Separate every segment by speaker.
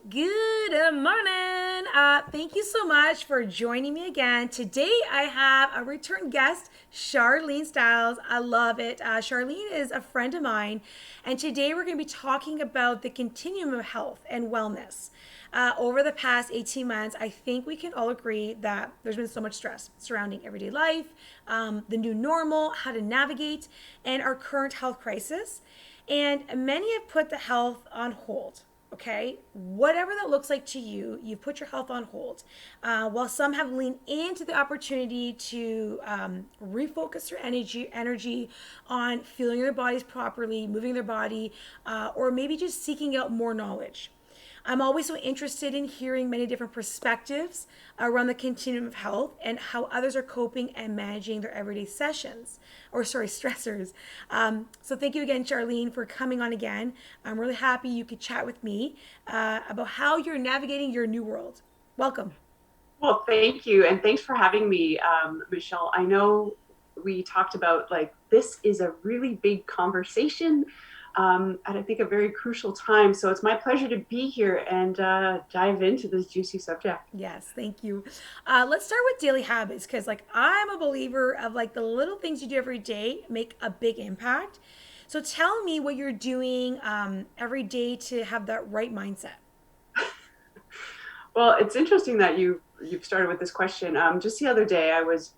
Speaker 1: Good morning. Thank you so much for joining me again. Today I have a return guest, Sharlene Styles. I love it. Sharlene is a friend of mine, and today we're going to be talking about the continuum of health and wellness. Over the past 18 months, I think we can all agree that there's been so much stress surrounding everyday life, the new normal, how to navigate, and our current health crisis. And many have put the health on hold. Okay, whatever that looks like to you, you've put your health on hold. While some have leaned into the opportunity to refocus their energy on feeling their bodies properly, moving their body, or maybe just seeking out more knowledge. I'm always so interested in hearing many different perspectives around the continuum of health and how others are coping and managing their everyday stressors. So thank you again, Charlene, for coming on again. I'm really happy you could chat with me about how you're navigating your new world. Welcome.
Speaker 2: Well, thank you. And thanks for having me, Michelle. I know we talked about this is a really big conversation at I think a very crucial time. So it's my pleasure to be here and dive into this juicy subject.
Speaker 1: Yes, thank you. Let's start with daily habits because, I'm a believer of the little things you do every day make a big impact. So, tell me what you're doing every day to have that right mindset.
Speaker 2: Well, it's interesting that you've started with this question. Just the other day, I was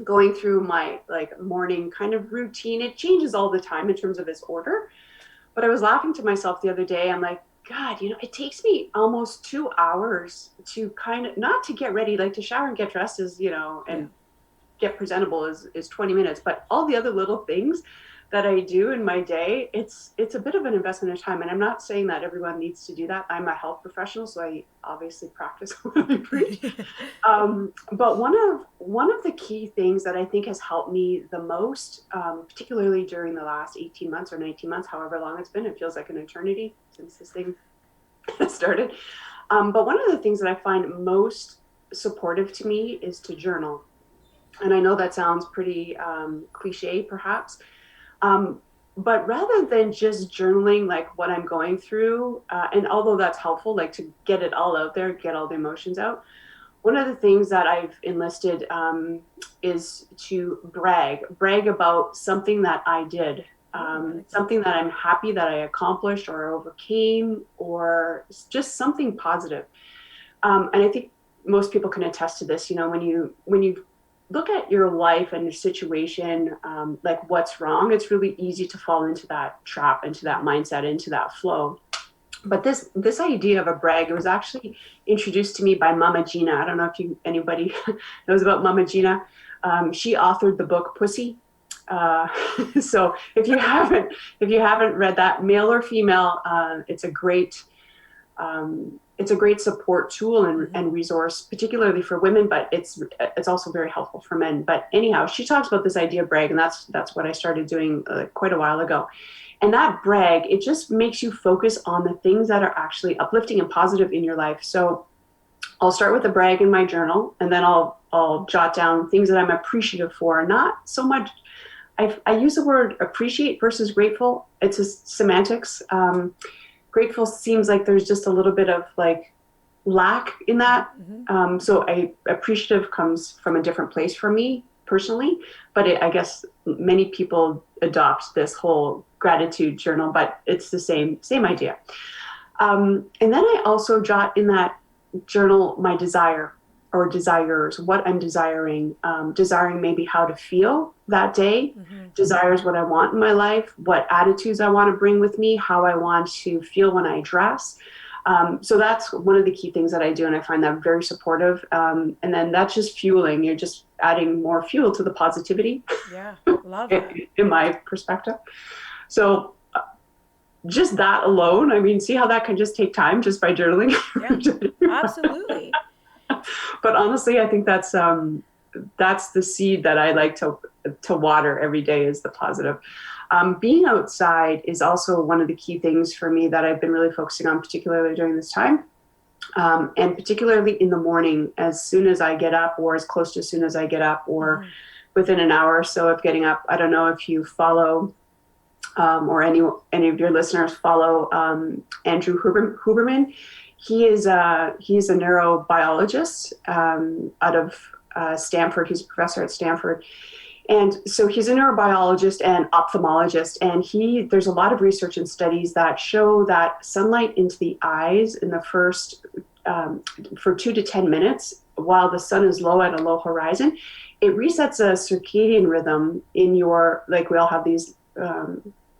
Speaker 2: going through my morning kind of routine. It changes all the time in terms of its order. But I was laughing to myself the other day. I'm like, God, it takes me almost 2 hours to kind of not to get ready, like to shower and get dressed
Speaker 1: Yeah.
Speaker 2: and get presentable is 20 minutes. But all the other little things that I do in my day, it's a bit of an investment of time. And I'm not saying that everyone needs to do that. I'm a health professional, so I obviously practice what I preach. But one of the key things that I think has helped me the most, particularly during the last 18 months or 19 months, however long it's been, it feels like an eternity since this thing started. But one of the things that I find most supportive to me is to journal. And I know that sounds pretty cliche, perhaps. Um, but rather than just journaling like what I'm going through, and although that's helpful, like to get it all out there, get all the emotions out, one of the things that I've enlisted is to brag about something that I did,
Speaker 1: Oh, I like that.
Speaker 2: something that I'm happy that I accomplished or overcame, or just something positive. And I think most people can attest to this. When you look at your life and your situation, like what's wrong, it's really easy to fall into that trap, into that mindset, into that flow. But this idea of a brag, it was actually introduced to me by Mama Gina. I don't know if anybody knows about Mama Gina. She authored the book Pussy. Uh, so if you haven't read that, male or female, it's a great support tool
Speaker 1: Mm-hmm.
Speaker 2: and resource, particularly for women, but it's also very helpful for men. But anyhow, she talks about this idea of brag, and that's what I started doing quite a while ago. And that brag, it just makes you focus on the things that are actually uplifting and positive in your life. So I'll start with a brag in my journal, and then I'll jot down things that I'm appreciative for. Not so much. I use the word appreciate versus grateful. It's a semantics. Grateful seems like there's just a little bit of lack in that.
Speaker 1: Mm-hmm.
Speaker 2: So appreciative comes from a different place for me personally, but I guess many people adopt this whole gratitude journal, but it's the same idea. And then I also jot in that journal my desire or desires, what I'm desiring, desiring maybe how to feel that day,
Speaker 1: Mm-hmm.
Speaker 2: desires what I want in my life, what attitudes I want to bring with me, how I want to feel when I dress. So that's one of the key things that I do, and I find that very supportive. And then that's just fueling. You're just adding more fuel to the positivity,
Speaker 1: Yeah, love that.
Speaker 2: in my perspective. So just that alone, I mean, see how that can just take time just by journaling.
Speaker 1: Yeah, absolutely.
Speaker 2: But honestly, I think that's the seed that I like to water every day is the positive. Being outside is also one of the key things for me that I've been really focusing on, particularly during this time. And particularly in the morning, as soon as I get up, or as close to as soon as I get up, or
Speaker 1: Mm-hmm.
Speaker 2: within an hour or so of getting up. I don't know if you follow or any of your listeners follow Andrew Huberman. He's a neurobiologist out of Stanford. He's a professor at Stanford, and so he's a neurobiologist and ophthalmologist. And there's a lot of research and studies that show that sunlight into the eyes in the first for 2 to 10 minutes while the sun is low at a low horizon, it resets a circadian rhythm in your, like we all have these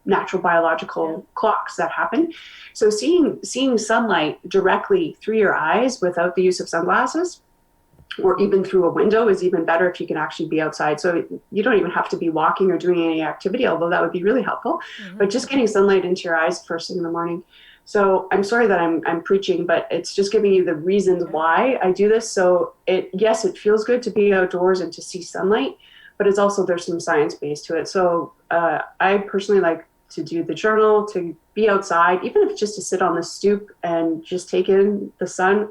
Speaker 2: natural biological clocks that happen. So seeing sunlight directly through your eyes without the use of sunglasses or even through a window is even better if you can actually be outside. So you don't even have to be walking or doing any activity, although that would be really helpful. Mm-hmm. But just getting sunlight into your eyes first thing in the morning. So I'm sorry that I'm preaching, but it's just giving you the reasons why I do this. So yes, it feels good to be outdoors and to see sunlight, but it's also, there's some science base to it. So I personally like to do the journal, to be outside, even if it's just to sit on the stoop and just take in the sun.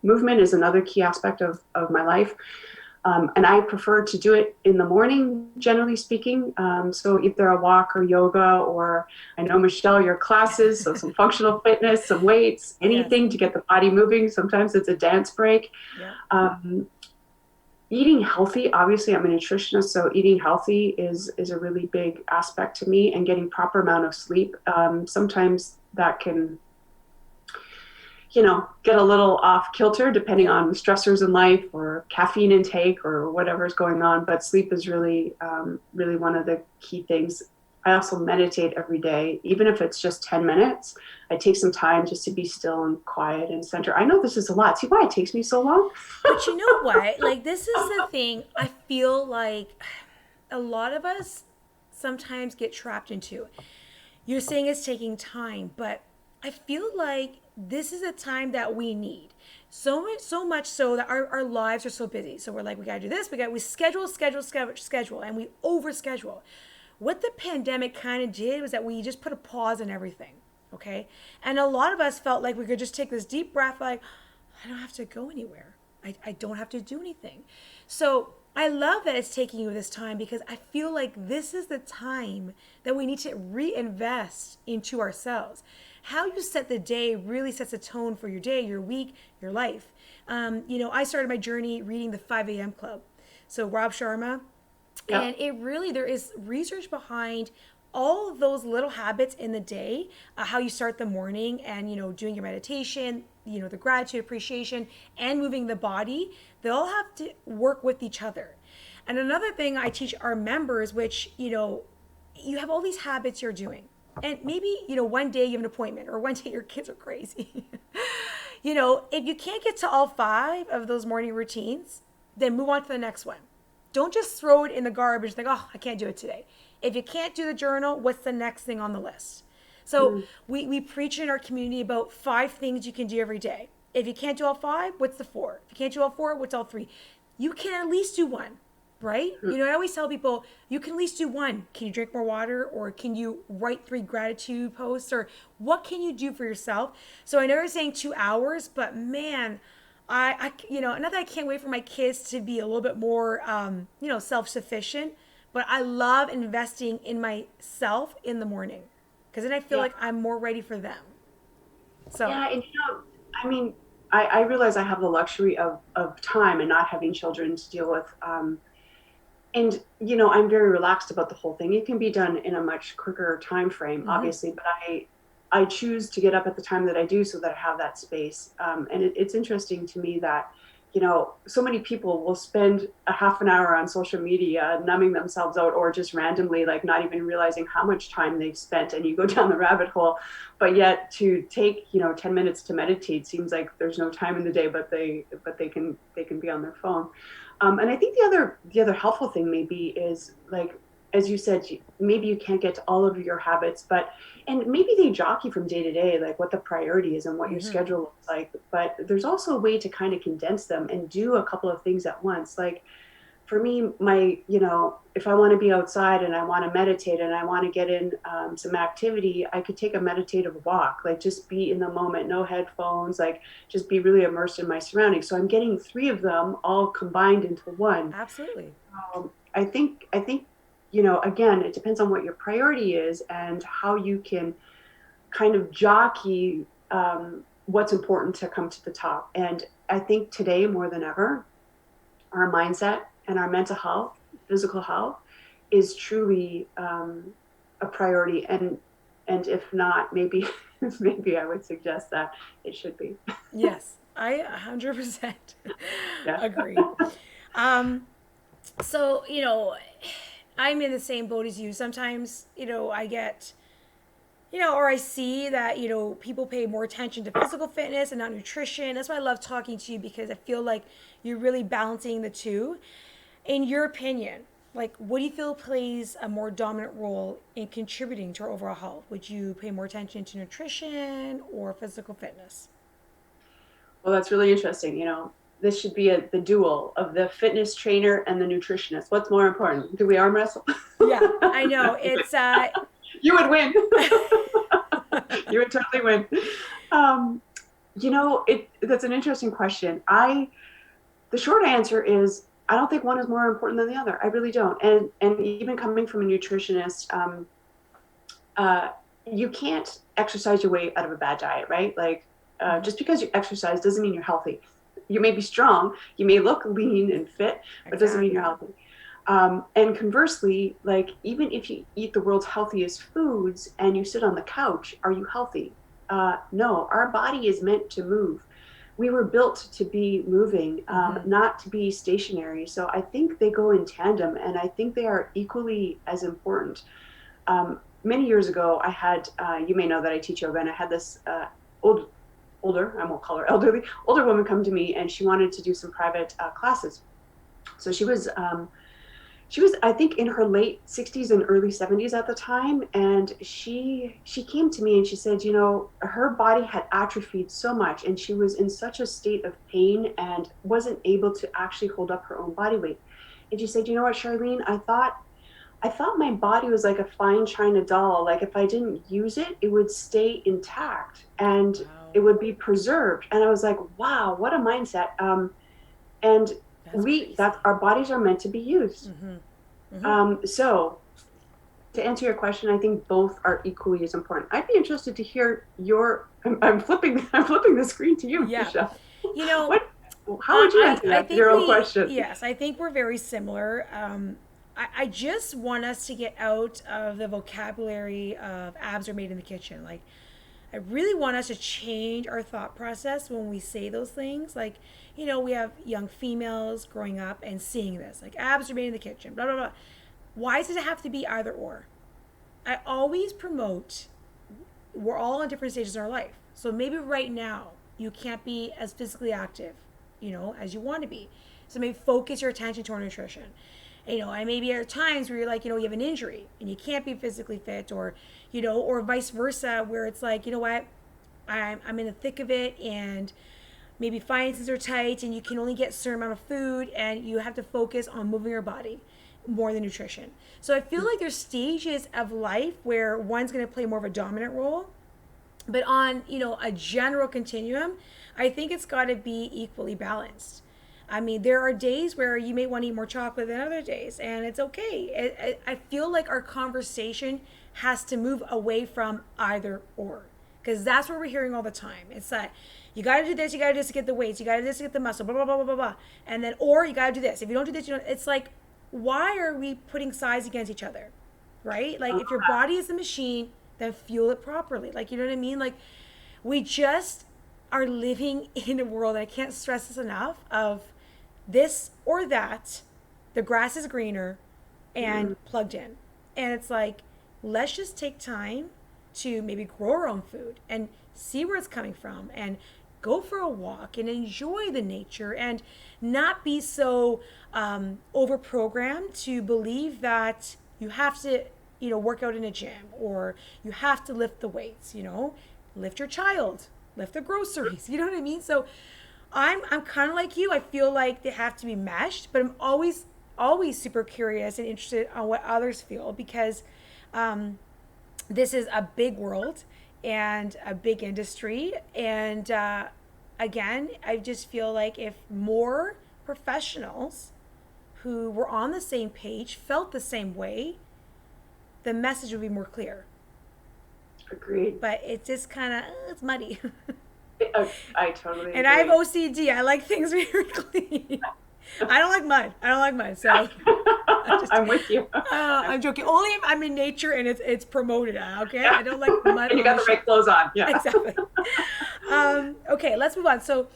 Speaker 2: Movement is another key aspect of my life. And I prefer to do it in the morning, generally speaking. So either a walk or yoga, or I know, Michelle, your classes, so some functional fitness, some weights, anything to get the body moving. Sometimes it's a dance break. Yeah. Eating healthy, obviously I'm a nutritionist, so eating healthy is a really big aspect to me, and getting proper amount of sleep. Sometimes that can, get a little off kilter depending on stressors in life or caffeine intake or whatever's going on. But sleep is really, really one of the key things. I also meditate every day, even if it's just 10 minutes. I take some time just to be still and quiet and center. I know this is a lot. See why it takes me so long?
Speaker 1: But you know what? Like, this is the thing I feel like a lot of us sometimes get trapped into. You're saying it's taking time, but I feel like this is a time that we need so much so that our lives are so busy. So we're like, we gotta do this, we schedule, and we overschedule. What the pandemic kind of did was that we just put a pause on everything, okay? And a lot of us felt like we could just take this deep breath, like, I don't have to go anywhere. I don't have to do anything. So I love that it's taking you this time, because I feel like this is the time that we need to reinvest into ourselves. How you set the day really sets a tone for your day, your week, your life. I started my journey reading the 5 a.m. Club. So Rob Sharma. Yep. And it really, there is research behind all of those little habits in the day, how you start the morning, and, doing your meditation, the gratitude, appreciation, and moving the body. They all have to work with each other. And another thing I teach our members, which, you have all these habits you're doing. And maybe, one day you have an appointment, or one day your kids are crazy. If you can't get to all 5 of those morning routines, then move on to the next one. Don't just throw it in the garbage, think, oh, I can't do it today. If you can't do the journal, what's the next thing on the list? So we preach in our community about 5 things you can do every day. If you can't do all 5, what's the 4? If you can't do all 4, what's all 3? You can at least do one, right? I always tell people, you can at least do one. Can you drink more water? Or can you write 3 gratitude posts? Or what can you do for yourself? So I know you're saying 2 hours, but man, I not that I can't wait for my kids to be a little bit more, self-sufficient, but I love investing in myself in the morning, because then I feel like I'm more ready for them. So
Speaker 2: yeah, and I mean, I realize I have the luxury of time and not having children to deal with. And I'm very relaxed about the whole thing. It can be done in a much quicker time frame, obviously, but I choose to get up at the time that I do so that I have that space. And it's interesting to me that, so many people will spend a half an hour on social media numbing themselves out, or just randomly, like, not even realizing how much time they've spent, and you go down the rabbit hole. But yet to take, 10 minutes to meditate seems like there's no time in the day, but they can be on their phone. And I think the other helpful thing maybe is, like, as you said, maybe you can't get to all of your habits, and maybe they jockey from day to day, like what the priority is and what your schedule looks like. But there's also a way to kind of condense them and do a couple of things at once. Like, for me, if I want to be outside and I want to meditate and I want to get in some activity, I could take a meditative walk, like just be in the moment, no headphones, like just be really immersed in my surroundings. So I'm getting 3 of them all combined into one.
Speaker 1: Absolutely.
Speaker 2: I think, again, it depends on what your priority is and how you can kind of jockey what's important to come to the top. And I think today more than ever, our mindset and our mental health, physical health, is truly a priority. And if not, maybe maybe I would suggest that it should be.
Speaker 1: Yes, I 100%
Speaker 2: Yeah.
Speaker 1: agree. Um, so, I'm in the same boat as you. Sometimes, I get, or I see that, people pay more attention to physical fitness and not nutrition. That's why I love talking to you because I feel like you're really balancing the two. In your opinion, like, what do you feel plays a more dominant role in contributing to our overall health? Would you pay more attention to nutrition or physical fitness?
Speaker 2: Well, that's really interesting. This should be the duel of the fitness trainer and the nutritionist. What's more important? Do we arm wrestle?
Speaker 1: Yeah, I know. It's
Speaker 2: You would win. You would totally win. Um, that's an interesting question. The short answer is I don't think one is more important than the other. I really don't. And even coming from a nutritionist, uh, you can't exercise your way out of a bad diet, right? Like, just because you exercise doesn't mean you're healthy. You may be strong, you may look lean and fit, but it doesn't mean you're
Speaker 1: exactly.
Speaker 2: healthy. And conversely, like, even if you eat the world's healthiest foods and you sit on the couch, are you healthy? No, our body is meant to move. We were built to be moving,
Speaker 1: Mm-hmm.
Speaker 2: not to be stationary. So I think they go in tandem, and I think they are equally as important. Many years ago, I had, you may know that I teach yoga, and I had this older, I won't call her elderly, older woman come to me, and she wanted to do some private classes. So she was I think in her late 60s and early 70s at the time, and she came to me and she said, her body had atrophied so much and she was in such a state of pain and wasn't able to actually hold up her own body weight. And she said, what, Charlene, I thought my body was like a fine china doll. Like, if I didn't use it, it would stay intact and
Speaker 1: Wow,
Speaker 2: it would be preserved. And I was like, wow, what a mindset. And
Speaker 1: that's
Speaker 2: we
Speaker 1: crazy.
Speaker 2: that our bodies are meant to be used.
Speaker 1: Mm-hmm. Mm-hmm.
Speaker 2: So to answer your question, I think both are equally as important. I'd be interested to hear your. I'm flipping. I'm flipping the screen to you,
Speaker 1: Yeah,
Speaker 2: Michelle.
Speaker 1: you know,
Speaker 2: What? How would you answer
Speaker 1: I
Speaker 2: that
Speaker 1: think
Speaker 2: your own
Speaker 1: we,
Speaker 2: question?
Speaker 1: yes, I think we're very similar. I just want us to get out of the vocabulary of abs are made in the kitchen. Like, I really want us to change our thought process when we say those things. Like, we have young females growing up and seeing this, like abs are made in the kitchen, blah, blah, blah. Why does it have to be either or? I always promote we're all in different stages in our life. So maybe right now you can't be as physically active, as you want to be. So maybe focus your attention to our nutrition. And maybe at times where you're like, you have an injury and you can't be physically fit, or vice versa, where it's like, what, I'm in the thick of it, and maybe finances are tight and you can only get a certain amount of food and you have to focus on moving your body more than nutrition. So I feel like there's stages of life where one's going to play more of a dominant role, but on, a general continuum, I think it's got to be equally balanced. I mean, there are days where you may want to eat more chocolate than other days, and it's okay. I feel like our conversation has to move away from either or, because that's what we're hearing all the time. It's that you got to do this, you got to do this to get the weights, you got to do this to get the muscle, blah blah blah blah blah blah, and then or you got to do this. If you don't do this, you don't. It's like, why are we putting sides against each other, right? Like, if your body is a machine, then fuel it properly. Like, you know what I mean? Like, we just are living in a world, I can't stress this enough, of this or that, the grass is greener, and
Speaker 2: Mm-hmm.
Speaker 1: plugged in. And it's like, let's just take time to maybe grow our own food and see where it's coming from and go for a walk and enjoy the nature and not be so over programmed to believe that you have to work out in a gym or you have to lift the weights. Lift your child, lift the groceries. You know what I mean? So I'm kind of like you. I feel like they have to be meshed, but I'm always super curious and interested on what others feel, because this is a big world and a big industry. And again, I just feel like if more professionals who were on the same page felt the same way, the message would be more clear.
Speaker 2: Agreed.
Speaker 1: But it's just kind of, it's muddy.
Speaker 2: I totally
Speaker 1: And I have
Speaker 2: agree.
Speaker 1: OCD. I like things very clean. I don't like mud. I don't like mud. So I just,
Speaker 2: I'm with you.
Speaker 1: I'm joking. Only if I'm in nature and it's promoted. Okay,
Speaker 2: Yeah.
Speaker 1: I don't like mud
Speaker 2: And you
Speaker 1: on
Speaker 2: got
Speaker 1: my
Speaker 2: the
Speaker 1: shoes.
Speaker 2: right clothes on. Yeah.
Speaker 1: Exactly. Okay, let's move on. So,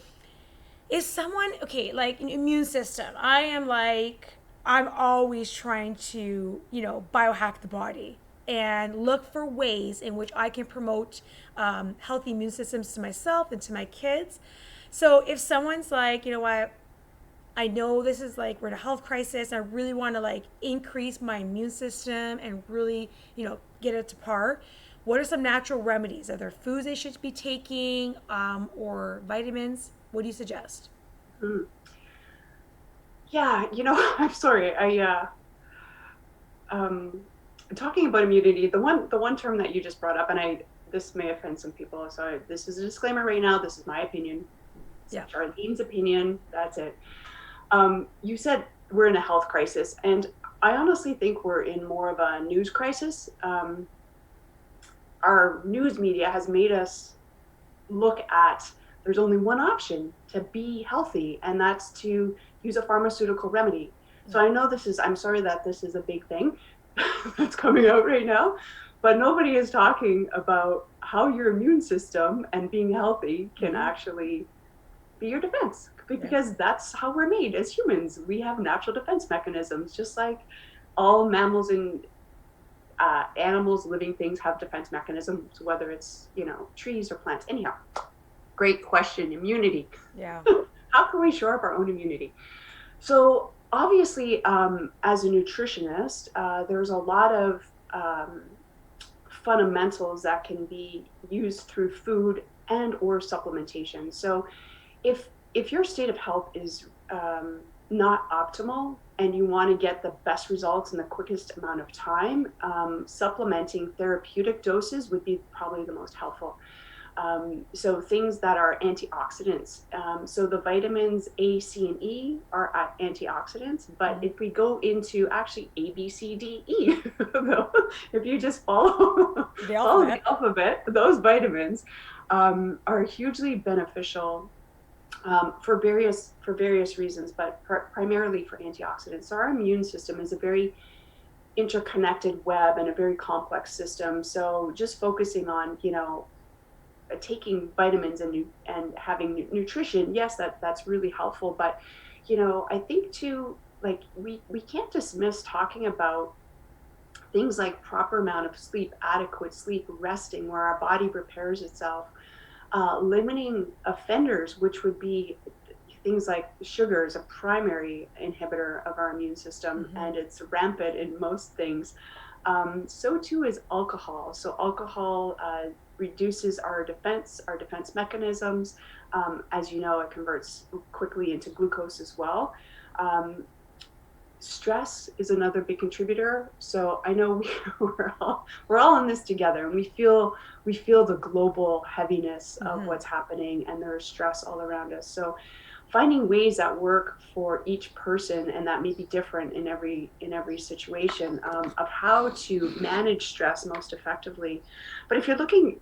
Speaker 1: is someone okay? Like an immune system. I am like I'm always trying to biohack the body and look for ways in which I can promote healthy immune systems to myself and to my kids. So if someone's like, you know what, I know this is like we're in a health crisis. I really want to like increase my immune system and really, get it to par. What are some natural remedies? Are there foods they should be taking or vitamins? What do you suggest?
Speaker 2: Mm. Yeah, I'm sorry. Um, talking about immunity, the one term that you just brought up, and this may offend some people, so this is a disclaimer right now. This is my opinion. It's
Speaker 1: Yeah.
Speaker 2: Charlene's opinion. That's it. You said we're in a health crisis, and I honestly think we're in more of a news crisis. Our news media has made us look at there's only one option to be healthy, and that's to use a pharmaceutical remedy. So I know I'm sorry that this is a big thing that's coming out right now, but nobody is talking about how your immune system and being healthy can
Speaker 1: Mm-hmm.
Speaker 2: actually be your defense,
Speaker 1: Yeah.
Speaker 2: because that's how we're made as humans. We have natural defense mechanisms, just like all mammals and animals, living things have defense mechanisms, whether it's, trees or plants. Anyhow, great question. Immunity.
Speaker 1: Yeah.
Speaker 2: How can we shore up our own immunity? So obviously, as a nutritionist, there's a lot of fundamentals that can be used through food and or supplementation. So if your state of health is not optimal and you want to get the best results in the quickest amount of time, supplementing therapeutic doses would be probably the most helpful. So things that are antioxidants. So the vitamins A, C, and E are antioxidants. But
Speaker 1: Mm-hmm.
Speaker 2: if we go into actually A, B, C, D, E, if you just follow
Speaker 1: The
Speaker 2: follow the
Speaker 1: alphabet.
Speaker 2: alphabet, those vitamins are hugely beneficial for various reasons, but primarily for antioxidants. So our immune system is a very interconnected web and a very complex system. So just focusing on taking vitamins and having nutrition, yes, that's really helpful. But I think too, like we can't dismiss talking about things like proper amount of sleep, adequate sleep, resting, where our body repairs itself, limiting offenders, which would be things like sugar is a primary inhibitor of our immune system,
Speaker 1: Mm-hmm.
Speaker 2: and it's rampant in most things. So too is alcohol. So alcohol reduces our defense mechanisms. As you know, it converts quickly into glucose as well. Um, Stress is another big contributor. So I know we're all in this together, and we feel the global heaviness of
Speaker 1: Mm-hmm.
Speaker 2: what's happening, and there's stress all around us. So finding ways that work for each person, and that may be different in every situation, of how to manage stress most effectively. But if you're looking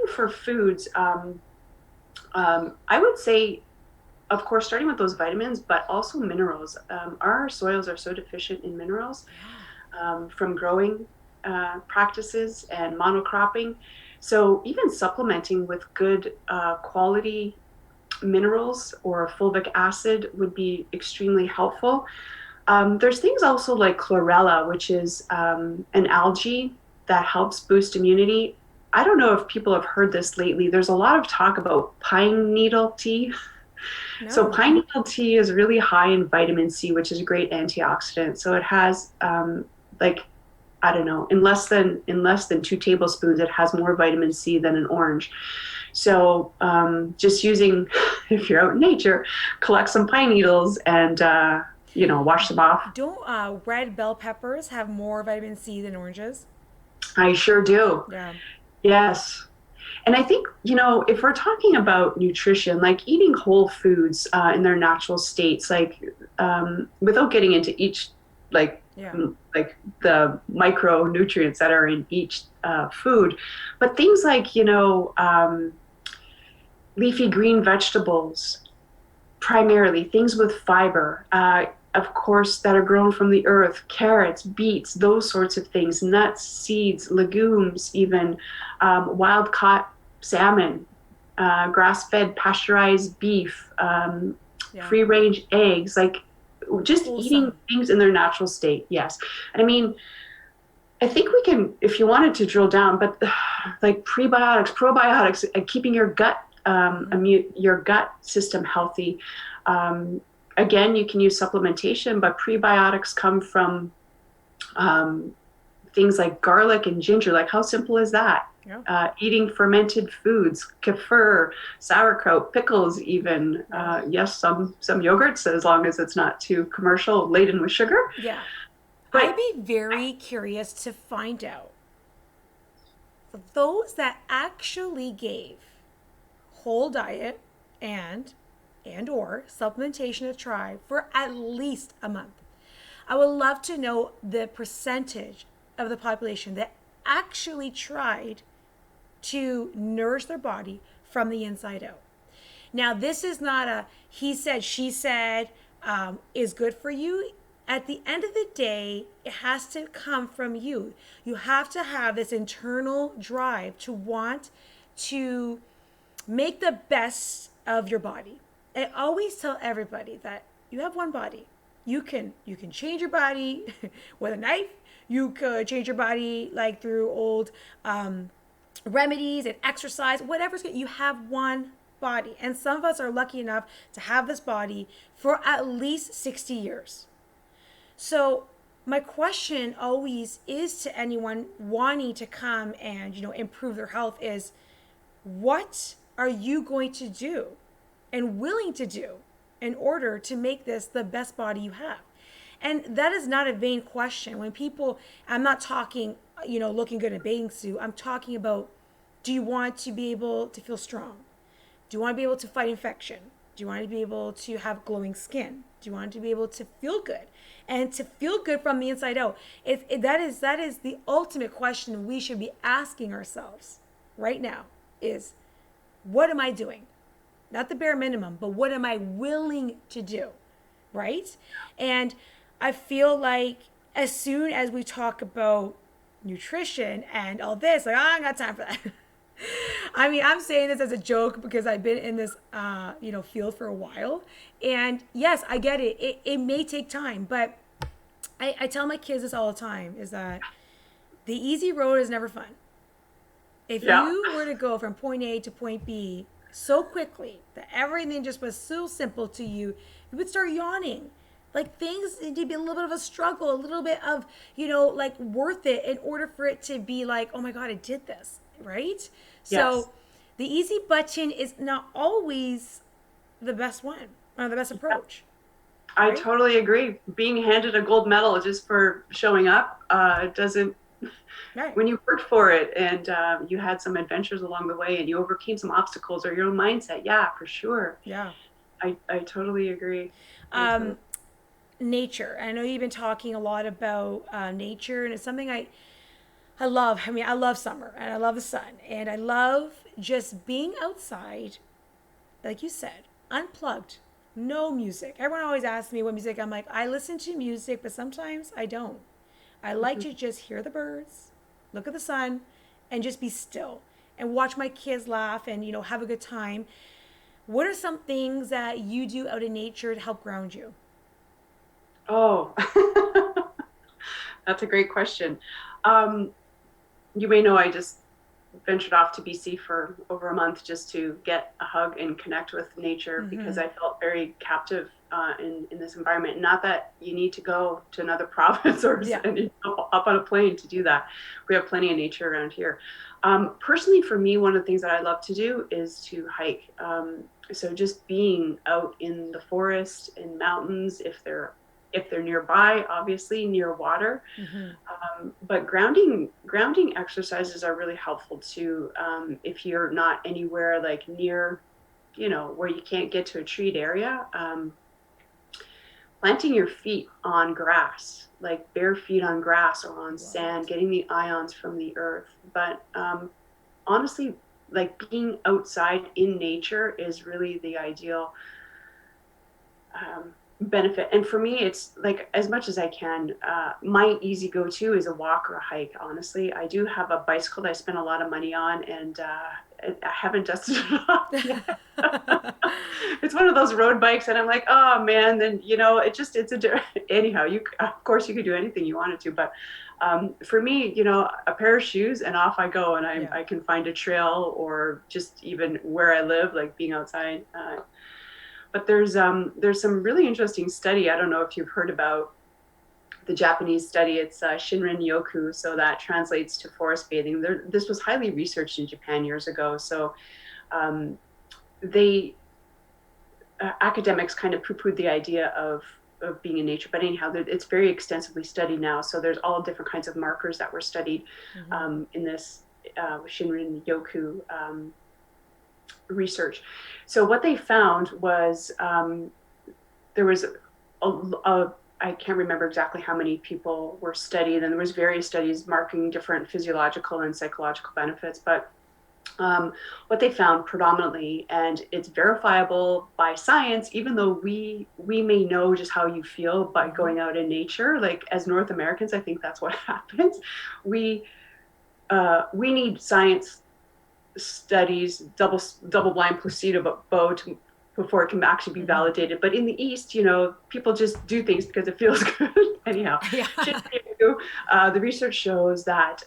Speaker 2: for foods, I would say, of course, starting with those vitamins, but also minerals. Our soils are so deficient in minerals,
Speaker 1: Yeah.
Speaker 2: from growing practices and monocropping. So even supplementing with good quality minerals or fulvic acid would be extremely helpful. There's things also like chlorella, which is an algae that helps boost immunity. I don't know if people have heard this lately. There's a lot of talk about pine needle tea. So
Speaker 1: No.
Speaker 2: pine needle tea is really high in vitamin C, which is a great antioxidant. So it has like, I don't know, in less than 2 tablespoons, it has more vitamin C than an orange. So just using, if you're out in nature, collect some pine needles and wash them off.
Speaker 1: Don't red bell peppers have more vitamin C than oranges?
Speaker 2: I sure do.
Speaker 1: Yeah.
Speaker 2: Yes. And I think, if we're talking about nutrition, like eating whole foods in their natural states, like without getting into each, like,
Speaker 1: Yeah.
Speaker 2: like the micronutrients that are in each food, but things like, leafy green vegetables, primarily things with fiber, of course, that are grown from the earth, carrots, beets, those sorts of things, nuts, seeds, legumes, even wild caught salmon, grass fed pasteurized beef,
Speaker 1: Yeah.
Speaker 2: free range eggs, like just eating
Speaker 1: Wholesome.
Speaker 2: things in their natural state. Yes. And I mean, I think we can, if you wanted to drill down, but like prebiotics, probiotics, keeping your gut
Speaker 1: Hmm.
Speaker 2: your gut system healthy. Um, Again, you can use supplementation, but prebiotics come from um, things like garlic and ginger. Like, how simple is that?
Speaker 1: Yeah.
Speaker 2: Eating fermented foods, kefir, sauerkraut, pickles, even.
Speaker 1: Yeah.
Speaker 2: Yes, some yogurts, as long as it's not too commercial, laden with sugar.
Speaker 1: Yeah. I'd
Speaker 2: But
Speaker 1: be very curious to find out for those that actually gave whole diet and or supplementation a try for at least a month. I would love to know the percentage of the population that actually tried to nourish their body from the inside out. Now, this is not a he said, she said, is good for you. At the end of the day, it has to come from you. You have to have this internal drive to want to make the best of your body. I always tell everybody that you have one body. You can change your body with a knife. You could change your body like through old remedies and exercise, whatever's good. You have one body. And some of us are lucky enough to have this body for at least 60 years. So my question always is to anyone wanting to come and, improve their health is what are you going to do and willing to do in order to make this the best body you have? And that is not a vain question. When people, I'm not talking, looking good in a bathing suit. I'm talking about, do you want to be able to feel strong? Do you want to be able to fight infection? Do you want to be able to have glowing skin? Do you want to be able to feel good? And to feel good from the inside out. That is the ultimate question we should be asking ourselves right now is what am I doing? Not the bare minimum, but what am I willing to do? Right? And I feel like as soon as we talk about nutrition and all this, like, oh, I ain't got time for that. I mean, I'm saying this as a joke because I've been in this, field for a while. And yes, I get it. It may take time, but I tell my kids this all the time is that the easy road is never fun. If
Speaker 2: yeah,
Speaker 1: you were to go from point A to point B so quickly that everything just was so simple to you, you would start yawning. Like things need to be a little bit of a struggle, a little bit of, like worth it in order for it to be like, oh my God, I did this, right?
Speaker 2: yes.
Speaker 1: So the easy button is not always the best one or the best approach,
Speaker 2: I
Speaker 1: right?
Speaker 2: totally agree. Being handed a gold medal just for showing up doesn't.
Speaker 1: Right.
Speaker 2: When you worked for it and you had some adventures along the way and you overcame some obstacles or your own mindset, yeah, for sure.
Speaker 1: Yeah.
Speaker 2: I totally agree. I totally.
Speaker 1: Um, Nature. I know you've been talking a lot about nature, and it's something I love. I mean, I love summer and I love the sun and I love just being outside, like you said, unplugged, no music. Everyone always asks me what music. I'm like, I listen to music, but sometimes I don't. I like
Speaker 2: Mhm.
Speaker 1: to just hear the birds, look at the sun, and just be still and watch my kids laugh and, have a good time. What are some things that you do out in nature to help ground you?
Speaker 2: Oh, that's a great question. Um, you may know I just ventured off to BC for over a month just to get a hug and connect with nature because
Speaker 1: Mm-hmm.
Speaker 2: I felt very captive in this environment. Not that you need to go to another province or
Speaker 1: Yeah.
Speaker 2: and up on a plane to do that. We have plenty of nature around here. Personally, for me, one of the things that I love to do is to hike. So just being out in the forest and mountains, if they're nearby, obviously near water,
Speaker 1: Mm-hmm.
Speaker 2: but grounding exercises are really helpful too. If you're not anywhere like near, where you can't get to a treed area, planting your feet on grass, like bare feet on grass or on
Speaker 1: Love
Speaker 2: sand,
Speaker 1: it.
Speaker 2: getting the ions from the earth. But honestly, like being outside in nature is really the ideal benefit. And for me, it's like as much as I can. My easy go-to is a walk or a hike. Honestly, I do have a bicycle that I spend a lot of money on, and I haven't dusted it off yet. It's one of those road bikes, and I'm like, oh man. Then anyhow. You of course you could do anything you wanted to, but for me, a pair of shoes and off I go, and
Speaker 1: Yeah.
Speaker 2: I can find a trail or just even where I live, like being outside. But there's some really interesting study. I don't know if you've heard about the Japanese study. It's Shinrin Yoku, so that translates to forest bathing. This was highly researched in Japan years ago. So um, they academics kind of poo-pooed the idea of being in nature, but anyhow, it's very extensively studied now. So there's all different kinds of markers that were studied
Speaker 1: Mm-hmm.
Speaker 2: in this Shinrin Yoku research. So what they found was there was I can't remember exactly how many people were studied, and there was various studies marking different physiological and psychological benefits. But what they found predominantly, and it's verifiable by science, even though we may know just how you feel by
Speaker 1: Mm-hmm.
Speaker 2: going out in nature. Like as North Americans, I think that's what happens. We we need science studies, double blind placebo to, before it can actually be
Speaker 1: Mm-hmm.
Speaker 2: validated. But in the East, people just do things because it feels good. Anyhow,
Speaker 1: Yeah.
Speaker 2: the research shows that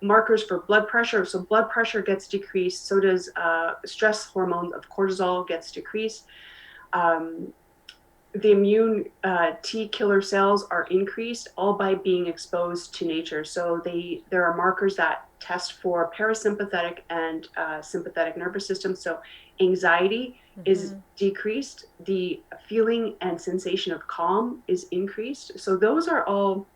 Speaker 2: markers for blood pressure, so blood pressure gets decreased, so does stress hormone of cortisol gets decreased. Um, the immune T killer cells are increased all by being exposed to nature. So there are markers that test for parasympathetic and sympathetic nervous system. So anxiety is
Speaker 1: Mm-hmm.
Speaker 2: decreased, the feeling and sensation of calm is increased. So those are all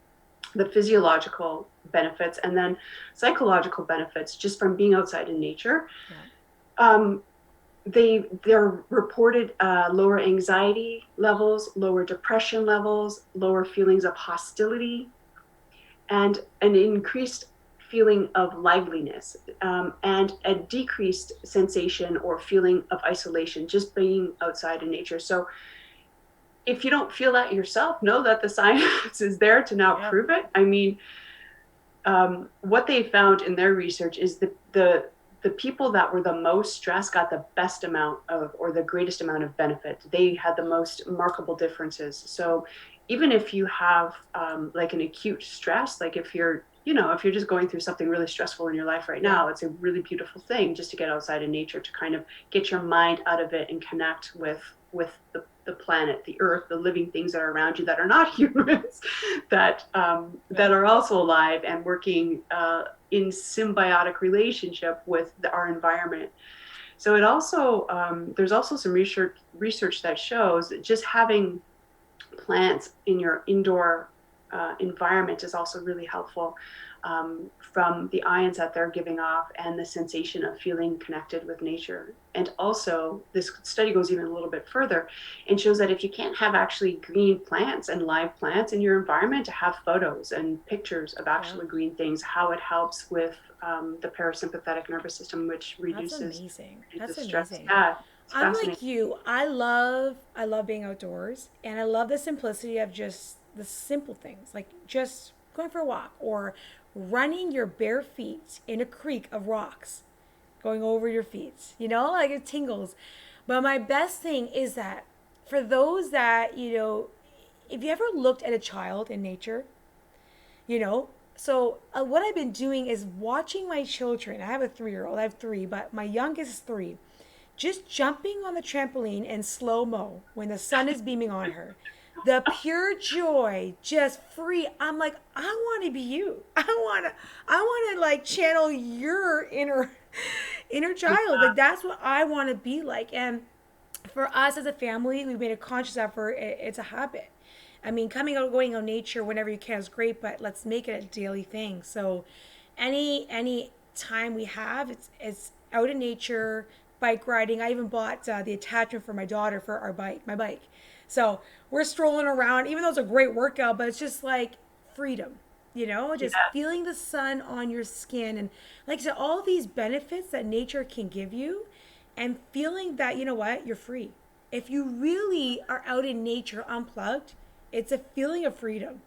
Speaker 2: the physiological benefits, and then psychological benefits just from being outside in nature.
Speaker 1: Yeah.
Speaker 2: Um, they're reported lower anxiety levels, lower depression levels, lower feelings of hostility, and an increased feeling of liveliness, and a decreased sensation or feeling of isolation just being outside in nature. So if you don't feel that yourself, know that the science is there to now
Speaker 1: Yep.
Speaker 2: prove it. I mean, what they found in their research is the people that were the most stressed got the best amount of, or the greatest amount of benefit. They had the most remarkable differences. So even if you have like an acute stress, like if you're just going through something really stressful in your life right
Speaker 1: Yeah.
Speaker 2: now, it's a really beautiful thing just to get outside in nature to kind of get your mind out of it and connect with the planet, the earth, the living things that are around you that are not humans, that
Speaker 1: Yeah.
Speaker 2: are also alive and working in symbiotic relationship with our environment. So it also there's also some research that shows that just having plants in your indoor environment is also really helpful, from the ions that they're giving off and the sensation of feeling connected with nature. And also, this study goes even a little bit further and shows that if you can't have actually green plants and live plants in your environment, to have photos and pictures of
Speaker 1: Yeah.
Speaker 2: actually green things, how it helps with the parasympathetic nervous system, which
Speaker 1: That's
Speaker 2: reduces
Speaker 1: amazing.
Speaker 2: the
Speaker 1: That's
Speaker 2: stress.
Speaker 1: amazing.
Speaker 2: Yeah, it's
Speaker 1: I'm
Speaker 2: fascinating.
Speaker 1: like you. I love being outdoors, and I love the simplicity of just the simple things, like just going for a walk or running your bare feet in a creek of rocks, going over your feet. Like it tingles. But my best thing is that for those that, if you ever looked at a child in nature, you know so what I've been doing is watching my children. I have a 3-year-old. I have three, but my youngest is 3, just jumping on the trampoline in slow mo when the sun is beaming on her. The pure joy, just free. I'm like, I want to be you. I want to like channel your inner child. Like that's what I want to be like. And for us as a family, we've made a conscious effort. It's a habit. I mean, coming out, going on nature whenever you can is great, but let's make it a daily thing. So, any time we have, it's out in nature, bike riding. I even bought the attachment for my daughter for my bike. So we're strolling around, even though it's a great workout, but it's just like freedom. just
Speaker 2: Yeah,
Speaker 1: feeling the sun on your skin. And like I said, all these benefits that nature can give you, and feeling that, you know what, you're free. If you really are out in nature unplugged, it's a feeling of freedom.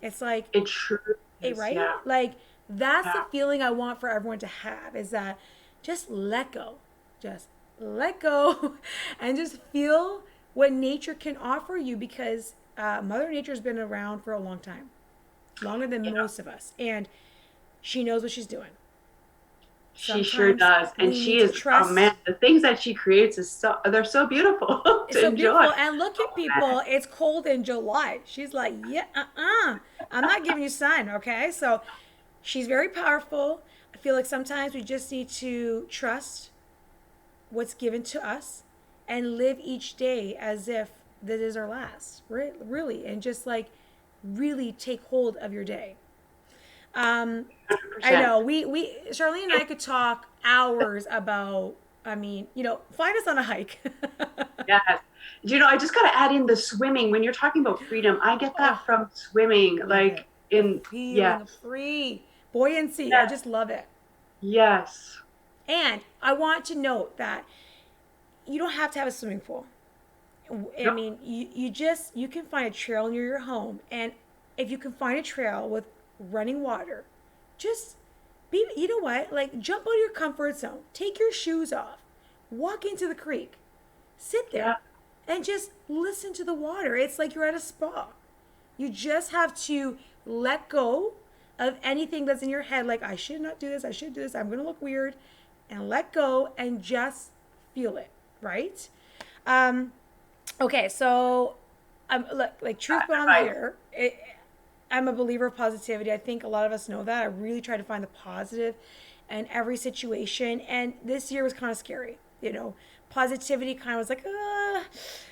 Speaker 1: It's like,
Speaker 2: it truly is.
Speaker 1: right?
Speaker 2: Yeah,
Speaker 1: Like, that's the
Speaker 2: yeah,
Speaker 1: feeling I want for everyone to have, is that just let go. Just let go and just feel what nature can offer you, because Mother Nature's been around for a long time, longer than
Speaker 2: yeah.
Speaker 1: most of us. And she knows what she's doing.
Speaker 2: She sure
Speaker 1: Sometimes
Speaker 2: does, and
Speaker 1: we
Speaker 2: she
Speaker 1: need to
Speaker 2: is. Oh man,
Speaker 1: trust.
Speaker 2: the things that she creates is they're so beautiful
Speaker 1: It's
Speaker 2: to
Speaker 1: so
Speaker 2: enjoy.
Speaker 1: beautiful. And look at
Speaker 2: Oh man,
Speaker 1: people, it's cold in July. She's like, yeah, I'm not giving you sun, okay? So she's very powerful. I feel like sometimes we just need to trust what's given to us and live each day as if this is our last, really, and just like really take hold of your day. Um, I
Speaker 2: 100%.
Speaker 1: know we Charlene and I could talk hours about. I mean, find us on a hike.
Speaker 2: Yes. I just got to add in the swimming. When you're talking about freedom, I get that
Speaker 1: Oh,
Speaker 2: from swimming.
Speaker 1: love it.
Speaker 2: Like
Speaker 1: The
Speaker 2: in,
Speaker 1: feeling
Speaker 2: yes,
Speaker 1: of free buoyancy. I
Speaker 2: yes,
Speaker 1: just love it.
Speaker 2: yes.
Speaker 1: And I want to note that you don't have to have a swimming pool. I
Speaker 2: No,
Speaker 1: mean, you can find a trail near your home, and if you can find a trail with running water, just be, you know what, like, jump out of your comfort zone, take your shoes off, walk into the creek, sit
Speaker 2: yeah,
Speaker 1: there, and just listen to the water. It's like you're at a spa. You just have to let go of anything that's in your head, like, I should not do this, I should do this, I'm gonna look weird, and let go and just feel it, right? Um, Okay, so look, like, truth bomb
Speaker 2: advice.
Speaker 1: here. I'm a believer of positivity. I think a lot of us know that. I really try to find the positive in every situation, and this year was kind of scary. Positivity kind of was like,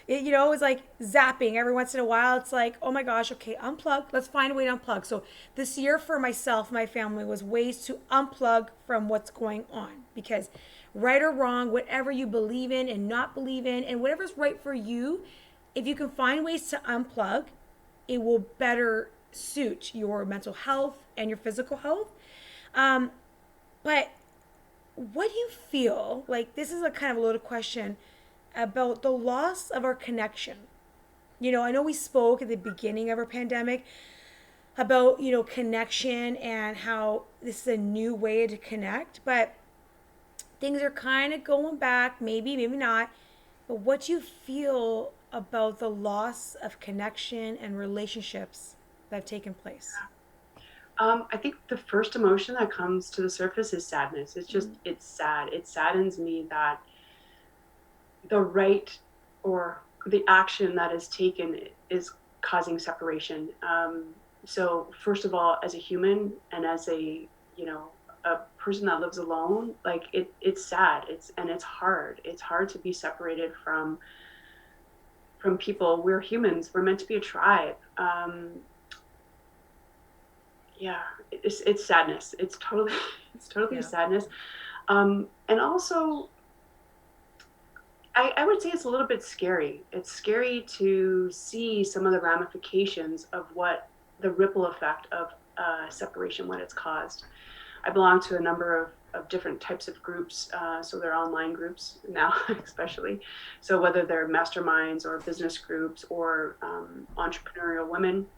Speaker 1: it was like zapping every once in a while. It's like, oh my gosh, okay, unplug. Let's find a way to unplug. So this year for myself, my family, was ways to unplug from what's going on, because right or wrong, whatever you believe in and not believe in, and whatever's right for you, if you can find ways to unplug, it will better suit your mental health and your physical health. Um, but what do you feel like? This is a kind of a loaded question about the loss of our connection. I know we spoke at the beginning of our pandemic about, connection and how this is a new way to connect, but things are kind of going back, maybe, maybe not. But what do you feel about the loss of connection and relationships that have taken place?
Speaker 2: I think the first emotion that comes to the surface is sadness. It's sad. It saddens me that the right or the action that is taken is causing separation. So first of all, as a human and as a person that lives alone, like it's sad. It's hard. It's hard to be separated from people. We're humans. We're meant to be a tribe. Yeah, it's sadness. It's totally it's totally
Speaker 1: Yeah.
Speaker 2: sadness. And also I would say it's a little bit scary. It's scary to see some of the ramifications of what the ripple effect of separation, what it's caused. I belong to a number of different types of groups. So they're online groups now, especially. So whether they're masterminds or business groups or entrepreneurial women,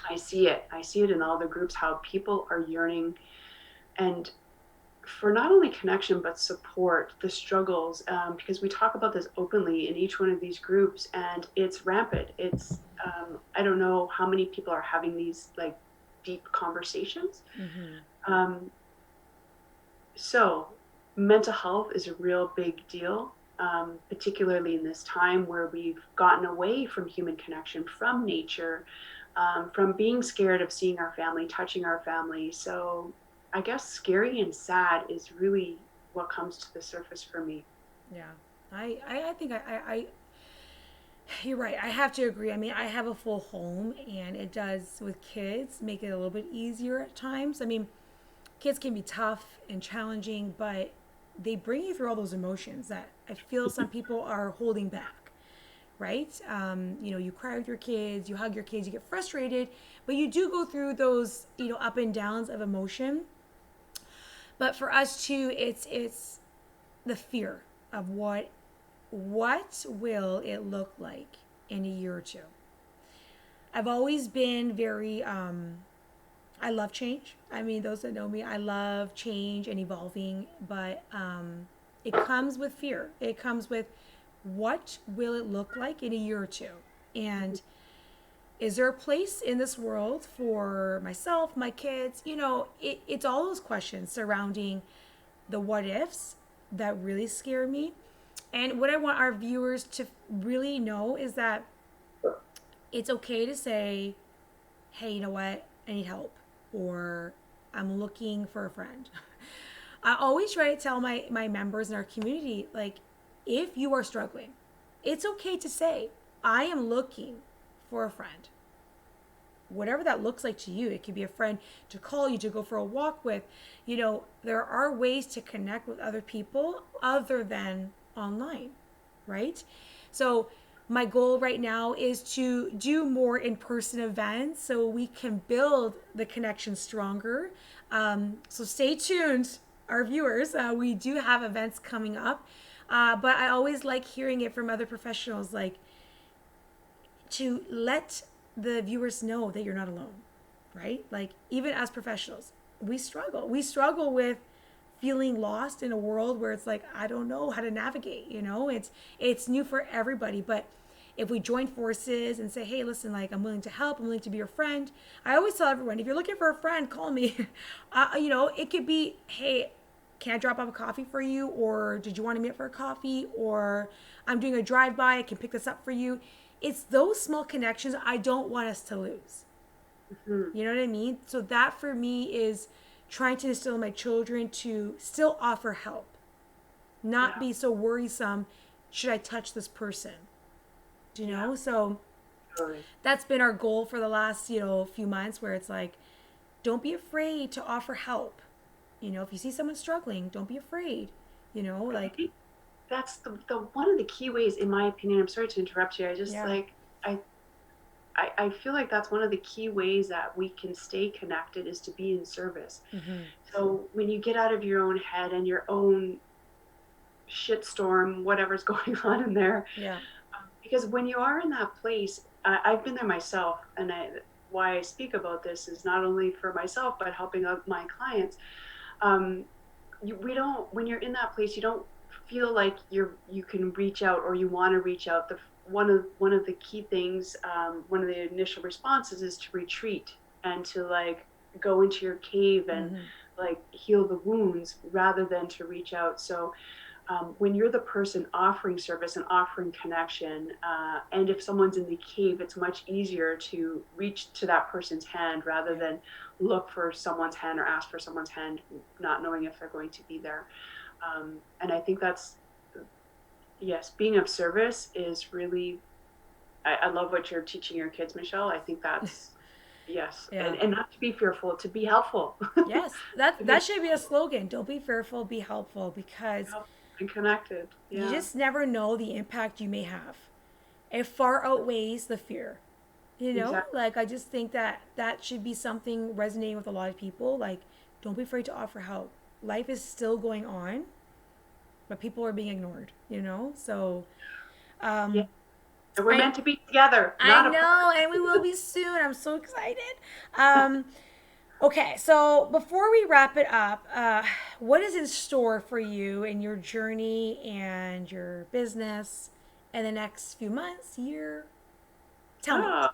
Speaker 2: I see it. I see it in all the groups, how people are yearning and for not only connection but support the struggles, because we talk about this openly in each one of these groups and it's rampant. It's I don't know how many people are having these like deep conversations.
Speaker 1: Mm-hmm.
Speaker 2: um, so mental health is a real big deal, particularly in this time where we've gotten away from human connection, from nature, from being scared of seeing our family, touching our family. So I guess scary and sad is really what comes to the surface for me.
Speaker 1: Yeah. I think you're right. I have to agree. I mean, I have a full home, and it does, with kids, make it a little bit easier at times. I mean, kids can be tough and challenging, but they bring you through all those emotions that I feel some people are holding back, right? You cry with your kids, you hug your kids, you get frustrated, but you do go through those, up and downs of emotion. But for us too, it's the fear of what will it look like in a year or two. I've always been very I love change. I mean, those that know me, I love change and evolving, but it comes with fear. It comes with what will it look like in a year or two? And is there a place in this world for myself, my kids? It's all those questions surrounding the what ifs that really scare me. And what I want our viewers to really know is that it's okay to say, hey, you know what? I need help, or I'm looking for a friend. I always try to tell my members in our community, like, if you are struggling, it's okay to say, I am looking for a friend. Whatever that looks like to you, it could be a friend to call you, to go for a walk with. There are ways to connect with other people other than online, right? So my goal right now is to do more in-person events so we can build the connection stronger. So stay tuned, our viewers. We do have events coming up, but I always like hearing it from other professionals, like, to let the viewers know that you're not alone, right? Like, even as professionals, we struggle. We struggle with feeling lost in a world where it's like, I don't know how to navigate. It's new for everybody. But if we join forces and say, hey, listen, like, I'm willing to help, I'm willing to be your friend. I always tell everyone, if you're looking for a friend, call me. It could be, hey, can I drop off a coffee for you? Or did you want to meet up for a coffee? Or I'm doing a drive-by, I can pick this up for you. It's those small connections I don't want us to lose.
Speaker 2: Mm-hmm.
Speaker 1: You know what I mean? So that for me is trying to instill in my children to still offer help, not
Speaker 2: Yeah.
Speaker 1: be so worrisome. Should I touch this person? Do you know?
Speaker 2: Yeah.
Speaker 1: So
Speaker 2: Totally.
Speaker 1: that's been our goal for the last, few months, where it's like, don't be afraid to offer help. If you see someone struggling, don't be afraid.
Speaker 2: I
Speaker 1: Like,
Speaker 2: think that's the one of the key ways, in my opinion. I'm sorry to interrupt you. I just
Speaker 1: yeah.
Speaker 2: like I feel like that's one of the key ways that we can stay connected, is to be in service.
Speaker 1: Mm-hmm.
Speaker 2: So when you get out of your own head and your own shitstorm, whatever's going on in there,
Speaker 1: Yeah.
Speaker 2: because when you are in that place, I've been there myself, and why I speak about this is not only for myself but helping out my clients. Um, we don't, when you're in that place, you don't feel like you can reach out, or you want to reach out. One of the key things, one of the initial responses, is to retreat and to, like, go into your cave and,
Speaker 1: Mm-hmm.
Speaker 2: like, heal the wounds, rather than to reach out. So when you're the person offering service and offering connection, and if someone's in the cave, it's much easier to reach to that person's hand, rather
Speaker 1: Yeah.
Speaker 2: than look for someone's hand or ask for someone's hand, not knowing if they're going to be there. And I think that's, yes, being of service is really, I love what you're teaching your kids, Michelle. I think that's, yes.
Speaker 1: Yeah.
Speaker 2: And not to be fearful, to be helpful.
Speaker 1: Yes, that
Speaker 2: To be
Speaker 1: that should be a slogan. Don't be fearful, be helpful, because
Speaker 2: helpful and connected.
Speaker 1: you
Speaker 2: Yeah,
Speaker 1: just never know the impact you may have. It far outweighs the fear.
Speaker 2: exactly.
Speaker 1: Like, I just think that that should be something resonating with a lot of people. Like, don't be afraid to offer help. Life is still going on, but people are being ignored. So,
Speaker 2: Yeah.
Speaker 1: um,
Speaker 2: And we're
Speaker 1: I
Speaker 2: meant to be together,
Speaker 1: I
Speaker 2: not apart.
Speaker 1: know, and we will be soon. I'm so excited. Um, Okay, so before we wrap it up, what is in store for you in your journey and your business in the next few months, year? Tell me.
Speaker 2: Oh,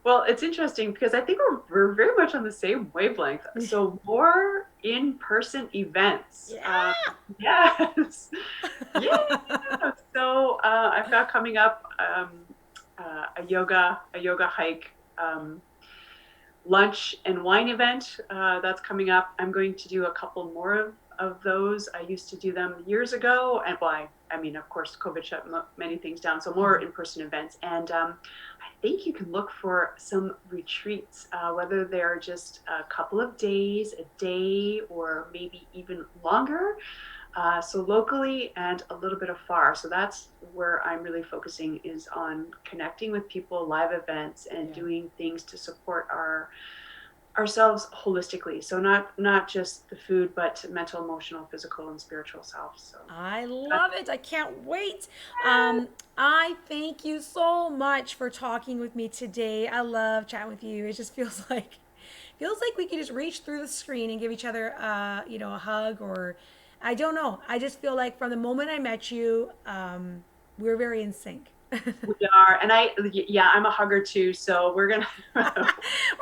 Speaker 2: well, it's interesting because I think we're very much on the same wavelength. So more in-person events.
Speaker 1: Yeah.
Speaker 2: Yes. Yeah. So I've got coming up, a yoga hike, lunch and wine event that's coming up. I'm going to do a couple more of those. I used to do them years ago, and, well, I mean, of course, COVID shut many things down, so more in-person events. And I think you can look for some retreats, whether they're just a couple of days, a day, or maybe even longer. So locally and a little bit afar. So that's where I'm really focusing, is on connecting with people, live events, and
Speaker 1: Yeah.
Speaker 2: doing things to support ourselves holistically. So not just the food, but mental, emotional, physical, and spiritual self. So
Speaker 1: I
Speaker 2: that's
Speaker 1: love it. I can't wait. I thank you so much for talking with me today. I love chatting with you. It just feels like we could just reach through the screen and give each other a hug, or I don't know. I just feel like from the moment I met you, we're very in sync.
Speaker 2: we are. And yeah, I'm a hugger too. So we're gonna
Speaker 1: We're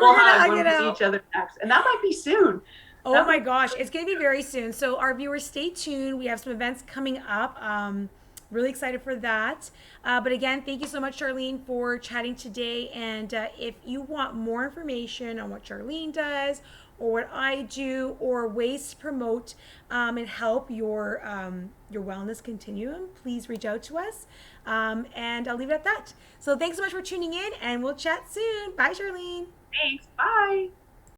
Speaker 2: we'll
Speaker 1: gonna
Speaker 2: hug
Speaker 1: hug
Speaker 2: when
Speaker 1: it
Speaker 2: we see each
Speaker 1: out.
Speaker 2: other next, and that might be soon.
Speaker 1: Oh
Speaker 2: That
Speaker 1: my
Speaker 2: might be
Speaker 1: gosh, it's going to be very soon. So, our viewers, stay tuned. We have some events coming up. Really excited for that. But again, thank you so much, Charlene, for chatting today. And if you want more information on what Charlene does, or what I do, or ways to promote and help your wellness continuum, please reach out to us. And I'll leave it at that. So, thanks so much for tuning in, and we'll chat soon. Bye, Charlene.
Speaker 2: Thanks. Bye.